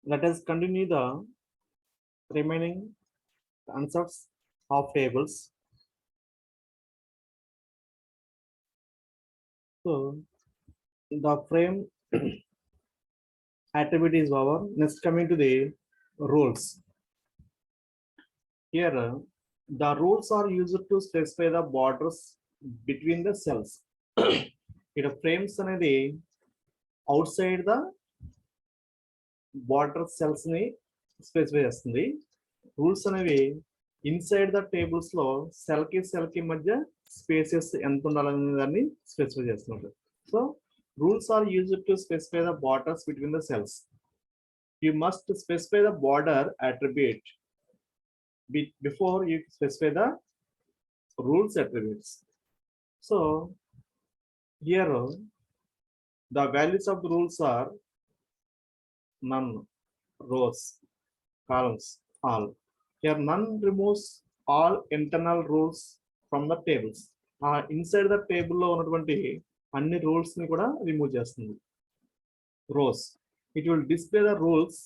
Let us continue the remaining concepts of tables. So the frame attribute is over. Next, coming to the rules. Here, the rules are used to specify the borders between the cells. ఇక్కడ frames అనేది out side the border cells ని specify చేస్తుంది. Rules అనేవి inside the tables లో cell కి మధ్య spaces ఎంత ఉండాలనే దాన్ని స్పెసిఫై చేస్తున్నారు. So rules are used to specify the borders between the cells. You must specify the border attribute before you specify the rules attributes. So here the values of the rules are none, rows, columns, all. Here none removes all internal rules from the tables. Inside the table lo ఉన్నటువంటి అన్ని rules ని కూడా remove చేస్తుంది. Rows, it will display the rules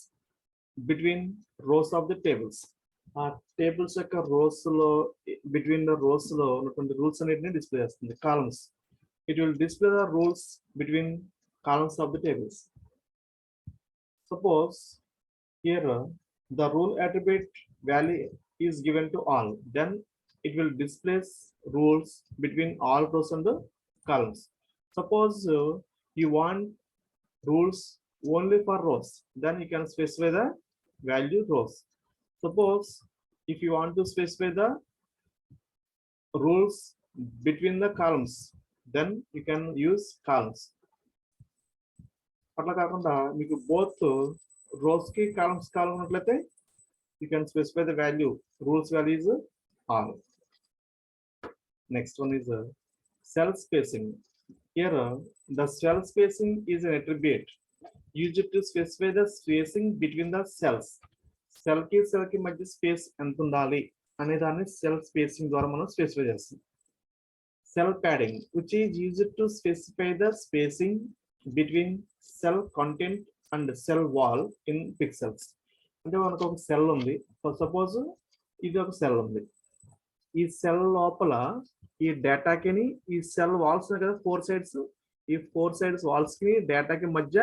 between rows of the tables. ఆ tables యొక్క rows లో between the rows లో ఉన్నటువంటి రూల్స్ అన్నిటిని డిస్ప్లే చేస్తుంది. Columns, it will display the rules between columns of the tables. Suppose here the rule attribute value is given to all, then it will display rules between all rows and the columns. Suppose you want rules only for rows, then you can specify the value rows. Suppose if you want to specify the rules between the columns, then you can use columns. అట్లా కాకుండా మీకు both rose కి columns కావాలన్నట్లయితే you can specify the value, rules value is all. Next one is cell spacing. Here the cell spacing is an attribute used to specify the spacing between the cells. Cell కి మధ్య space ఎంత ఉండాలి అనే దాన్ని cell spacing ద్వారా మనం specify చేస్తాం. Cell padding, which is used to specify the spacing between cell content and cell wall in pixels. అంటే మనకు ఒక సెల్ ఉంది, సపోజ్ ఇది ఒక సెల్ ఉంది. ఈ సెల్ లోపల ఈ డేటాకి ఈ సెల్ వాల్స్ కదా 4 sides, ఈ 4 sides వాల్స్ కి డేటాకి మధ్య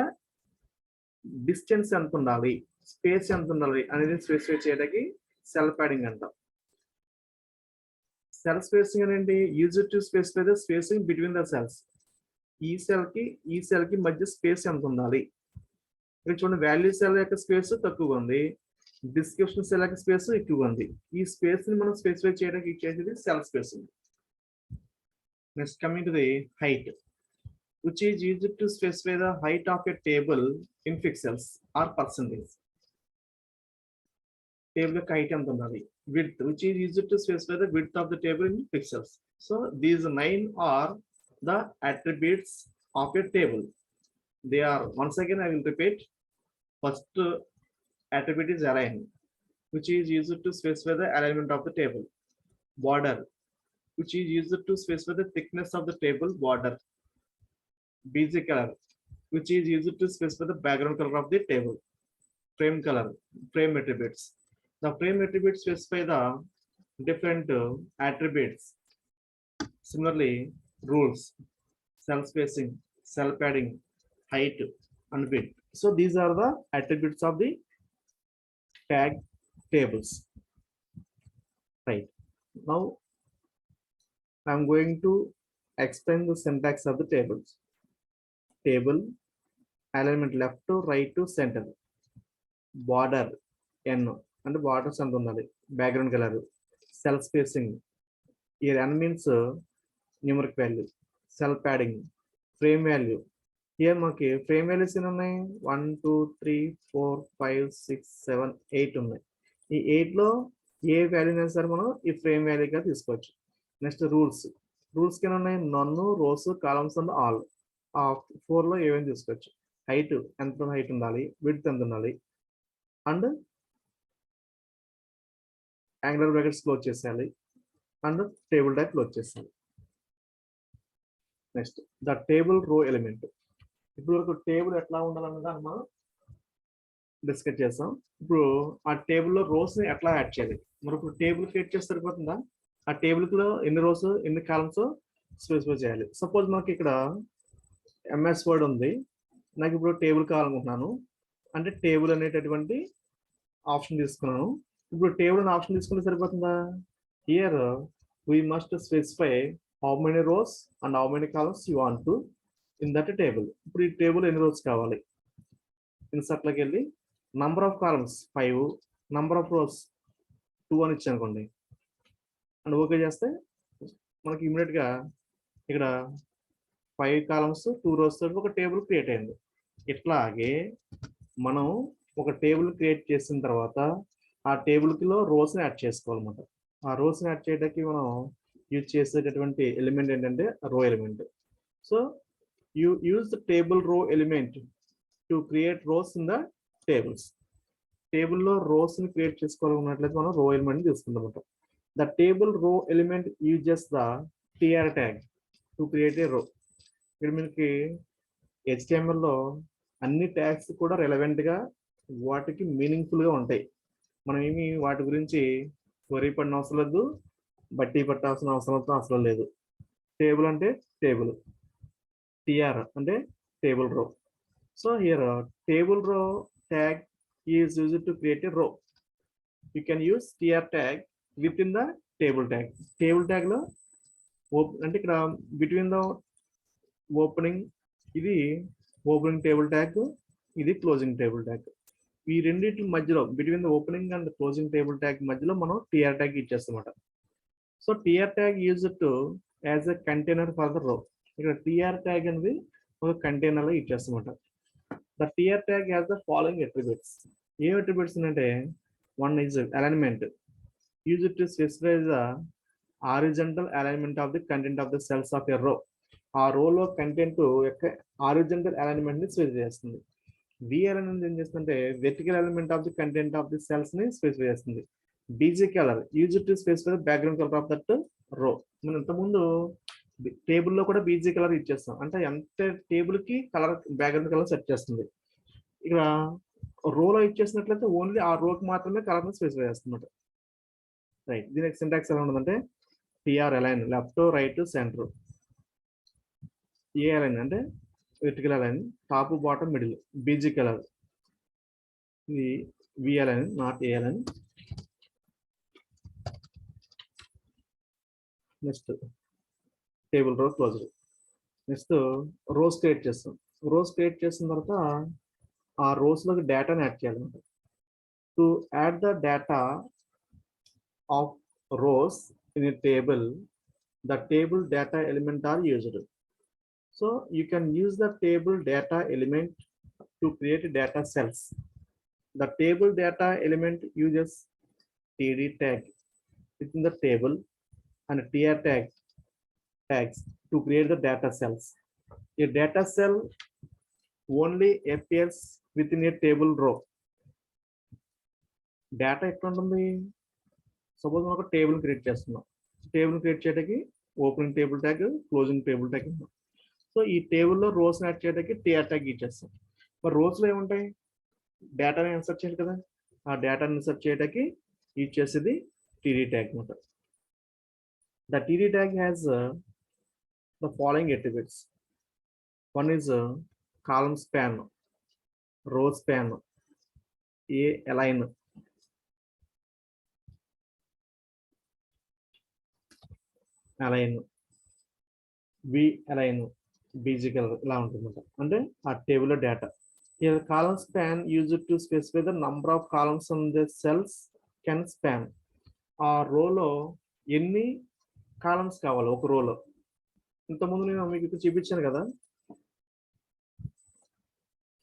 డిస్టెన్స్ ఎంత ఉండాలి, స్పేస్ ఎంత ఉండాలి అనేది స్పెసిఫై చేయడానికి సెల్ ప్యాడింగ్ అంటాం. సెల్ స్పేసింగ్ అనేది use to specify the spacing between the cells. ఈ సెల్ కి మధ్య స్పేస్ ఎంత ఉండాలి. ఇక్కడ చూడండి, వాల్యూ సెల్ యొక్క స్పేస్ తక్కువగా ఉంది, డిస్క్రిప్షన్ సెల్ యొక్క స్పేస్ ఎక్కువగా ఉంది. ఈ స్పేస్ ని మనం స్పెసిఫై చేయడానికి ఇచ్చేది cell spacing. Next coming to the height, which is used to specify the height of a table in pixels or percentage. Table యొక్క height ఎంత ఉండాలి. Width, which is used to specify the width of the table in pixels. So these 9 are the attributes of a table. They are, once again I will repeat. First attribute is align, which is used to specify the alignment of the table. Border, which is used to specify the thickness of the table border. Busy color, which is used to specify the background color of the table. Frame color, frame attributes. The frame attributes specify the different attributes. Similarly, rules, cell spacing, cell padding, height, and width. So these are the attributes of the tag tables. Right. Now I'm going to explain the syntax of the tables. Table, alignment left to right to center. Border n and borders and background color. Cell spacing. Here n means numeric value. Cell padding, frame value. Here మనకి frame values ఎన్ని ఉన్నాయి, 1 2 3 4 5 6 7 8 ఉన్నాయి. ఈ 8 లో ఏ value అయినా సరే మనం ఈ ఫ్రేమ్ వాల్యూగా తీసుకోవచ్చు. నెక్స్ట్ రూల్స్ కింద ఉన్నాయి నన్, రోస్, కాలమ్స్ అండ్ ఆల్. ఆ 4 లో ఏమైనా తీసుకోవచ్చు. హైట్ ఎంత హైట్ ఉండాలి, విడ్త్ ఎంత ఉండాలి, అండ్ యాంగులర్ బ్రాకెట్స్ క్లోజ్ చేసేయాలి, అండ్ టేబుల్ టైప్ క్లోజ్ చేసేయాలి. నెక్స్ట్ ద టేబుల్ రో ఎలిమెంట్. ఇప్పుడు వరకు టేబుల్ ఎట్లా ఉండాలన్నదాన్ని మనం డిస్కస్ చేస్తాం. ఇప్పుడు ఆ టేబుల్లో రోస్ ని ఎట్లా యాడ్ చేయాలి, మరి ఇప్పుడు టేబుల్ క్రియేట్ చేస్తే సరిపోతుందా? ఆ టేబుల్ లో ఎన్ని రోస్ ఎన్ని కాలమ్స్ స్పెసిఫై చేయాలి. సపోజ్ మనకి ఇక్కడ ఎంఎస్ వర్డ్ ఉంది, నాకు ఇప్పుడు టేబుల్ కావాలనుకుంటున్నాను అంటే టేబుల్ అనేటటువంటి ఆప్షన్ తీసుకున్నాను. ఇప్పుడు టేబుల్ అనే ఆప్షన్ తీసుకుంటే సరిపోతుందా? Here we must specify how many rows and how many columns you want to in that table. ఇప్పుడు ఈ టేబుల్ ఎన్ని రోస్ కావాలి, ఇన్సర్ట్ లోకి వెళ్ళి number of columns 5, number of rose 2 అని ఇచ్చి అనుకోండి అండ్ ఓకే చేస్తే మనకి ఇమీడియట్ గా ఇక్కడ 5 కాలమ్స్ 2 రోస్ తోటి ఒక టేబుల్ క్రియేట్ అయింది. ఇట్లాగే మనం ఒక టేబుల్ క్రియేట్ చేసిన తర్వాత ఆ టేబుల్ లో రోస్ ని యాడ్ చేసుకోవాలన్నమాట. ఆ రోస్ ని యాడ్ చేయడానికి మనం యూజ్ చేసేటటువంటి ఎలిమెంట్ ఏంటంటే రో element. So you use the table రో element to create rose in the tables. టేబుల్లో రోస్ ని క్రియేట్ చేసుకోవాలన్నట్లయితే మనం రో ఎలిమెంట్ తీసుకుంటాం. ద టేబుల్ రో element uses the tr tag to create a రో. ఇక్కడ మనకి HTML లో అన్ని ట్యాగ్స్ కూడా రెలవెంట్ గా వాటికి మీనింగ్ఫుల్ గా ఉంటాయి. మనం ఏమి వాటి గురించి వరి పడిన అవసరం లేదు, బట్టి పట్టాల్సిన అవసరం లేదు. టేబుల్ అంటే టేబుల్, tr అంటే table row. So here table row tag is used to create a row. You can use tr tag within the table tag. Table tag లో అంటే ఇక్కడ బిట్వీన్ ద ఓపెనింగ్, ఇది opening table tag, ఇది closing table tag. ఈ రెండింటి మధ్యలో between the opening and closing table tag మధ్యలో మనం tr ట్యాగ్ ఇచ్చేస్తామట. So tr tag use to as a container for the row. ఇక్కడ tr ట్యాగ్ అనేది ఒక కంటైనర్ లో ఇచ్చేస్తామట. The tr tag has the following attributes. ఏ అట్రిబ్యూట్స్ అంటే one is alignment, use to specify the horizontal alignment of the content of the cells of a row. ఆ రోలో content యొక్క హారిజాంటల్ అలైన్మెంట్ ని స్పెసిఫై చేస్తుంది. VLN అనేది ఏం చేస్తుందంటే vertical element of the content of the cells ని specify చేస్తుంది. BG colour use to specify background colour of that రో. మనం ఇంతకుముందు టేబుల్లో కూడా బీజీ కలర్ ఇచ్చేస్తాం, అంటే ఎంత టేబుల్ కి కలర్ బ్యాక్గ్రౌండ్ కలర్ సెట్ చేస్తుంది. ఇక్కడ రోలో ఇచ్చేసినట్లయితే ఓన్లీ ఆ రోకి మాత్రమే కలర్ ని స్పెసిఫై చేస్తుంది. రైట్, దీనికి సింటాక్స్ ఎలా ఉండదంటే TR align left right centre, ఏ అలైన్ అంటే vertical align, top bottom middle, BG colour, ఇది V align not a align. Next table row closer. Next rows create చేస్తాం. రోస్ క్రియేట్ చేసిన తర్వాత ఆ రోస్ లోకి డేటాని యాడ్ చేయాలన్నమాట. To add the data of rows in a table, the table data element are used. So you can use the table data element to create data cells. The table data element uses td tag within the table and tr tags to create the data cells. A data cell only appears within a table row. Data ఎట్లా ఉంటుంది? Suppose మనం ఒక table create చేస్తున్నాం. Table create చేయడానికి opening table tag, closing table tag. So ఈ టేబుల్లో rose add చేయడానికి TR tag ఇచ్చేస్తాం. మరి రోస్లో ఏముంటాయి? డేటాని ఇన్సర్ట్ చేయాలి కదా, ఆ డేటాని ఇన్సర్ట్ చేయడానికి ఇచ్చేసేది టీడీ ట్యాగ్ అనమాట. The TD tag has the following attributes. One is column span, రో స్పాన్, ఏ అలైన్, అలైన్, వి అలైన్, బీజీ కలర్, ఇలా ఉంటుంది. అంటే ఆ టేబుల్లో data. Here column span used to specify the number of columns on the cells can span. ఆ రోలో ఎన్ని columns కావాలి ఒక రోలో. ఇంతకుముందు నేను మీకు ఇక్కడ చూపించాను కదా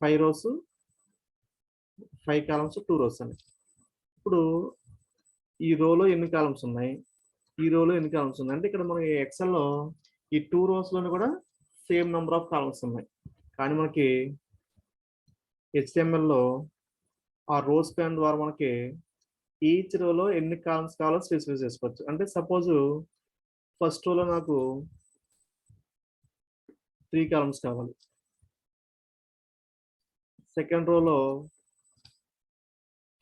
5 rows 5 columns 2 rows అని. ఇప్పుడు ఈ రోలో ఎన్ని కాలమ్స్ ఉన్నాయి, ఈ రోలో ఎన్ని కాలమ్స్ ఉన్నాయి అంటే ఇక్కడ మనకి ఎక్సెల్లో ఈ 2 rows లోని కూడా సేమ్ నెంబర్ ఆఫ్ కాలమ్స్ ఉన్నాయి. కానీ మనకి HTML లో ఆ రో స్పాన్ ద్వారా మనకి ఈచ్ రోలో ఎన్ని కాలమ్స్ కావాలో స్పెసిఫై చేసుకోవచ్చు. అంటే సపోజ్ ఫస్ట్ రోలో నాకు 3 కాలమ్స్ కావాలి, సెకండ్ రోలో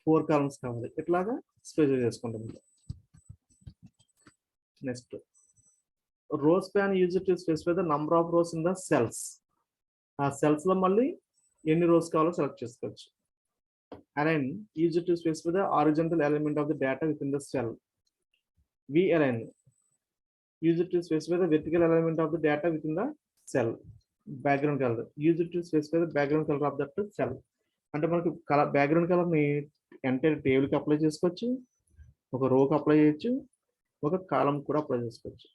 4 కాలమ్స్ కావాలి, ఇట్లాగా స్పెసిఫై చేసుకుంటాం. Next row span use to specify the number of rows in the cells. ఆ సెల్స్ లో మళ్ళీ ఎన్ని రోస్ కావాలో సెలెక్ట్ చేసుకోవచ్చు. Align use to specify the horizontal element of the data within the cell. V align use it to specify the vertical element of the data within the cell. Background color use it to specify the background color of that cell. అంటే మనకి colour background colour ని entire table కి apply చేసుకోవచ్చు, ఒక రో కి apply చేయొచ్చు, ఒక కాలం కూడా అప్లై చేసుకోవచ్చు.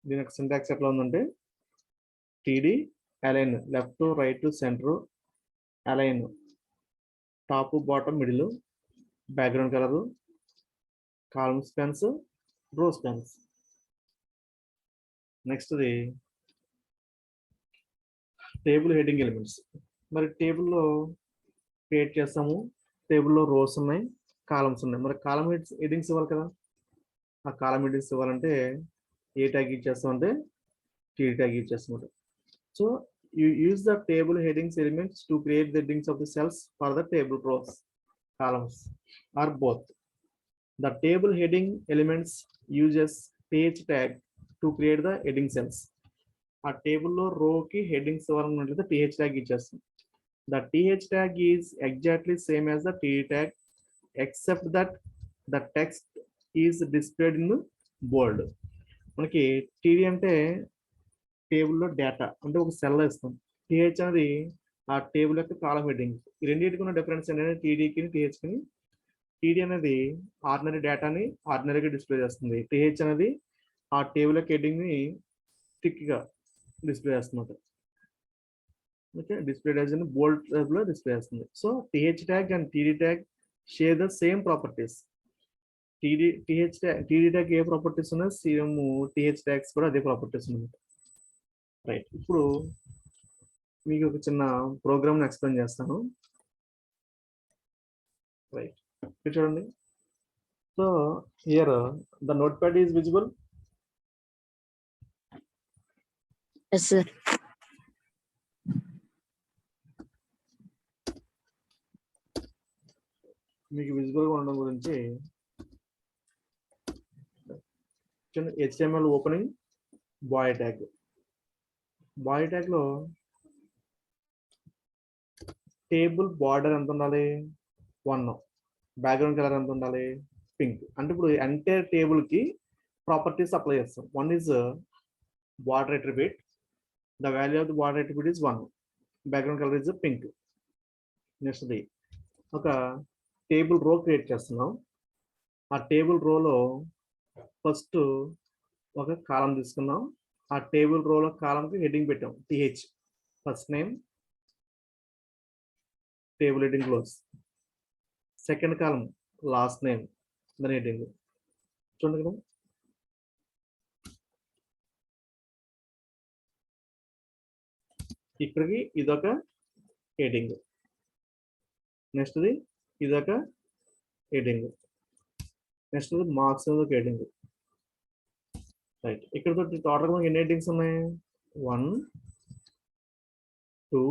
దీని సింటాక్స్ ఎట్లా ఉందంటే TD align left to right to centre, align top bottom middle, background colour, column spans, row spans. Next the table heading elements. మరి టేబుల్లో క్రియేట్ చేస్తాము, టేబుల్లో రోస్ ఉన్నాయి, కాలమ్స్ ఉన్నాయి. మరి కాలం హెడ్డింగ్స్ ఇవ్వాలి కదా. ఆ కాలం హెడ్డింగ్స్ ఇవ్వాలంటే ఏ ట్యాగ్ ఇచ్చేస్తామంటే టీ ట్యాగ్ ఇచ్చేస్తామంటే. So you use the table headings elements to create the headings of the cells for the table rows, columns or both. The table heading elements uses page tag to create the heading cells. ఆ టేబుల్లో రోకి headings ఇవ్వాలన్నట్లయితే th tag ఇచ్చేస్తాం. The th tag is exactly same as the t tag except that the text is displayed in bold. మనకి td అంటే టేబుల్లో data అంటే ఒక cell ఇస్తాం, th అనేది ఆ టేబుల్ యొక్క కాలం హెడ్డింగ్. ఈ రెండింటికి ఉన్న డిఫరెన్స్ ఏంటంటే టీడీకి టీహెచ్కి. టీడీ అనేది ఆర్డినరీ డేటాని ఆర్డినరీగా డిస్ప్లే చేస్తుంది, టీహెచ్ అనేది ఆ టేబుల్ యొక్క హెడ్డింగ్ ని థిక్ గా డిస్ప్లే చేస్తుంది. Okay, display as in bold type లో డిస్ప్లే చేస్తుంది. So TH tag and TD tag share the same properties. TD tag ఏ ప్రాపర్టీస్ ఉన్నాయి, సేమ్ టీహెచ్ ట్యాగ్స్ కూడా అదే ప్రాపర్టీస్ ఉన్నాయి. రైట్, ఇప్పుడు మీకు ఒక చిన్న ప్రోగ్రామ్ ఎక్స్ప్లెయిన్ చేస్తాను. రైట్, చూడండి. So here the notepad is visible. Yes, sir. మీకు విజిబుల్ గా ఉండడం గురించి HTML opening body tag. Body tag లో టేబుల్ బార్డర్ ఎంత ఉండాలి, 1. బ్యాక్గ్రౌండ్ కలర్ ఎంత ఉండాలి, పింక్. అంటే ఇప్పుడు ఎంటైర్ టేబుల్ కి ప్రాపర్టీస్ అప్లై చేస్తాం. 1 is border attribute. The value of the border attribute is 1. Background color is pink. Next the ఒక టేబుల్ రో క్రియేట్ చేస్తున్నాం. ఆ టేబుల్ రోలో ఫస్ట్ ఒక కాలం తీసుకున్నాం. ఆ టేబుల్ రోలో కాలంకి హెడ్డింగ్ పెట్టాం TH, first name, table heading close. Second column last name, దాని హెడ్డింగ్. చూడండి కదా, ఇక్కడికి ఇదొక హెడ్డింగ్, నెక్స్ట్ ది ఇదొక హెడ్డింగ్, నెక్స్ట్ మార్క్స్ ఒక హెడ్డింగ్. రైట్, ఇక్కడ టోటల్ మనకి ఎన్ని హెడ్డింగ్స్ ఉన్నాయి, 1 2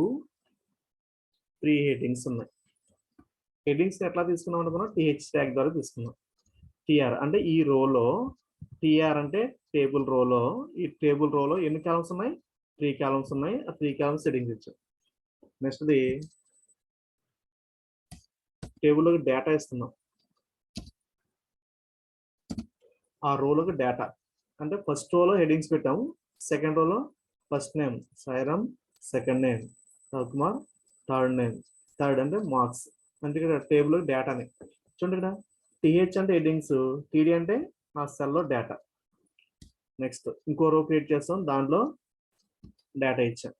3 హెడ్డింగ్స్ ఉన్నాయి. హెడ్డింగ్స్ ఎట్లా తీసుకున్నాం అంటే మనం టీహెచ్ ట్యాగ్ ద్వారా తీసుకున్నాం. టిఆర్ అంటే ఈ రోలో, టిఆర్ అంటే టేబుల్ రోలో, ఈ టేబుల్ రోలో ఎన్ని కాలమ్స్ ఉన్నాయి, 3 కాలమ్స్ ఉన్నాయి. ఆ 3 కాలమ్స్ హెడ్డింగ్స్ ఇచ్చాం. నెక్స్ట్ ది టేబుల్లోకి డేటా ఇస్తున్నాం. ఆ రోలోకి డేటా అంటే ఫస్ట్ రోలో హెడ్డింగ్స్ పెట్టాము, సెకండ్ రోలో first name Sairam, second name Ravikumar, third name, third అంటే మార్క్స్. అంటే ఇక్కడ టేబుల్ డేటాని చూడండి. ఇక్కడ టీహెచ్ అంటే హెడ్డింగ్స్, టీడీ అంటే ఆ సెల్లో డేటా. నెక్స్ట్ ఇంకో రో క్రియేట్ చేస్తాం, దాంట్లో డేటా ఇచ్చాం.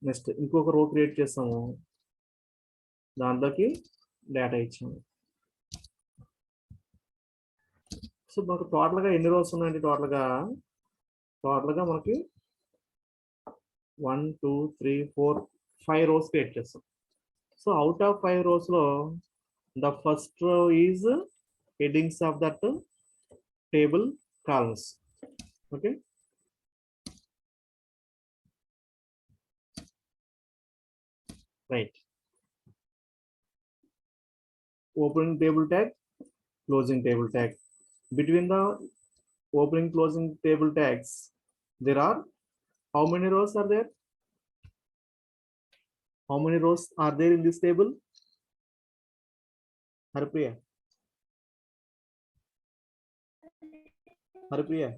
నెక్స్ట్ ఇంకొక రో క్రియేట్ చేస్తాము, దాంట్లోకి డేటా ఇచ్చాము. సో మనకు టోటల్గా ఎన్ని రోస్ ఉన్నాయండి, టోటల్గా మనకి 1 2 3 4 5 రోస్ క్రియేట్ చేస్తాం. సో అవుట్ ఆఫ్ 5 రోస్ లో the first row is headings of that table columns. Okay, right. opening table tag, closing table tag. Between the opening closing table tags, there are how many rows are there? How many rows are there in this table? Harpriya. Harpriya.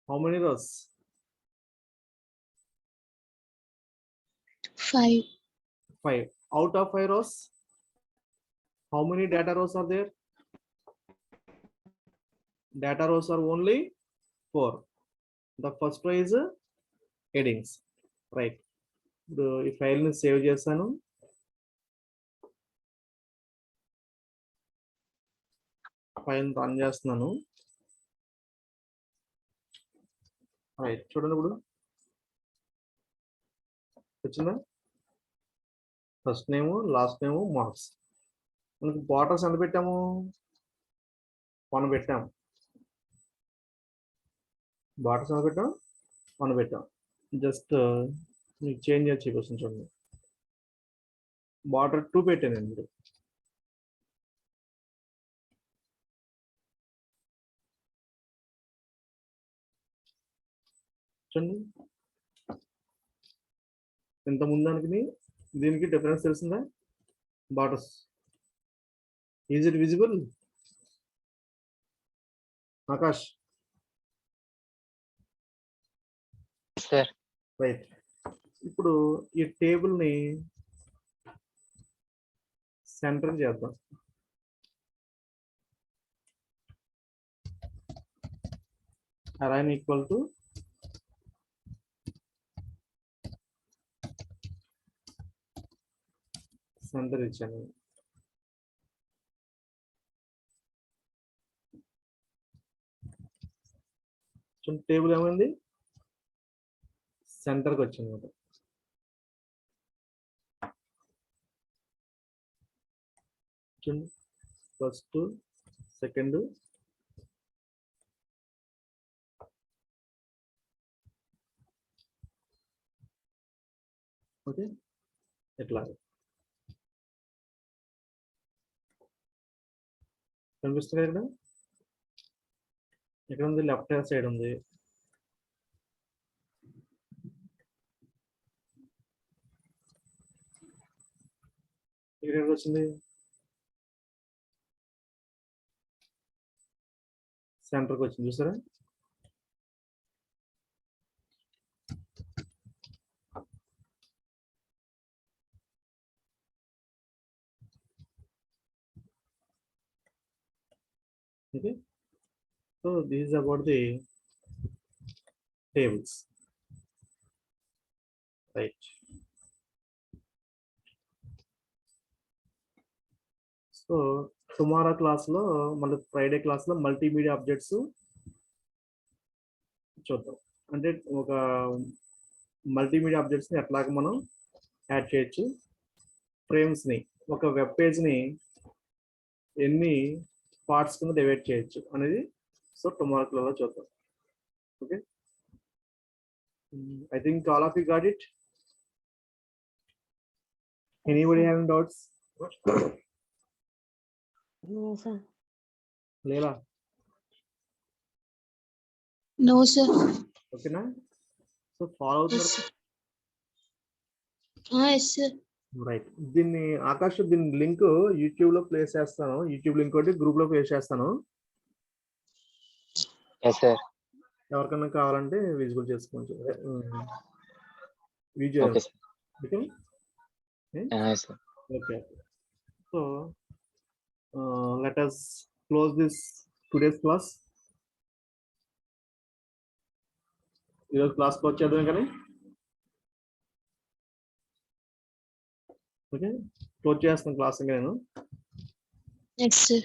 How many rows? 5. 5. Out of 5 rows, how many data rows are there? Data rows are only 4. The first row is headings, right? ఈ file ని save చేస్తాను. File run చేస్తున్నాను. Right, చూడండి ఇప్పుడు వచ్చిందా? First name, last name, marks. మనకి borders ఎంత పెట్టాము? 1 పెట్టాము. బార్డర్స్ ఎంత పెట్టాం? 1 పెట్టాం. జస్ట్ మీకు చేంజ్ చేసి చూపిస్తాను చూడండి. బార్డర్ 2 పెట్టానండి మీరు. చూడండి, ఇంత ముందానికి దీనికి డిఫరెన్స్ తెలిసిందా? Borders, is it visible? Akash, right. ఇప్పుడు ఈ టేబుల్ ని సెంటర్ చేద్దాం. అరైన్ ఈక్వల్ టు సెంటర్ ఇచ్చాను. టేబుల్ ఏమైంది? సెంటర్కి వచ్చింది. ఫస్ట్, సెకండ్, ఓకే, ఎట్లా కనిపిస్తుంది ఇక్కడ? ఎక్కడ ఉంది? లెఫ్ట్ హ్యాండ్ సైడ్ ఉంది. ఇక్కడ వచ్చింది సెంటర్కి వచ్చింది, చూసారా? Okay, so this is about the tables, right? So tomorrow class lo మళ్ళీ ఫ్రైడే క్లాస్ లో మల్టీమీడియా అబ్జెక్ట్స్ చూద్దాం. అంటే ఒక మల్టీమీడియా అబ్జెక్ట్స్ ని ఎట్లాగ మనం యాడ్ చేయొచ్చు, ఫ్రేమ్స్ ని, ఒక వెబ్ పేజ్ ని ఎన్ని పార్ట్స్ కింద డివైడ్ చేయొచ్చు అనేది సో టుమారో క్లాస్ లో చూద్దాం. Okay, I think all of you got it. Anybody having doubts? No, sir. Leela? No, sir. Okay na? So follow the Yes, sir. Right. దీన్ని ఆకాష్ దీని link YouTube లో place చేస్తాను. YouTube link ఒకటి group లో place చేస్తాను. ఎవరికైనా కావాలంటే visible చేసుకోవచ్చు. Okay, so let us close this today's class. ఈరోజు క్లాస్ క్లోజ్ చేద్దాం కానీ. ఓకే, క్లోజ్ చేస్తాను క్లాస్ ఇంకా నేను. Next, sir.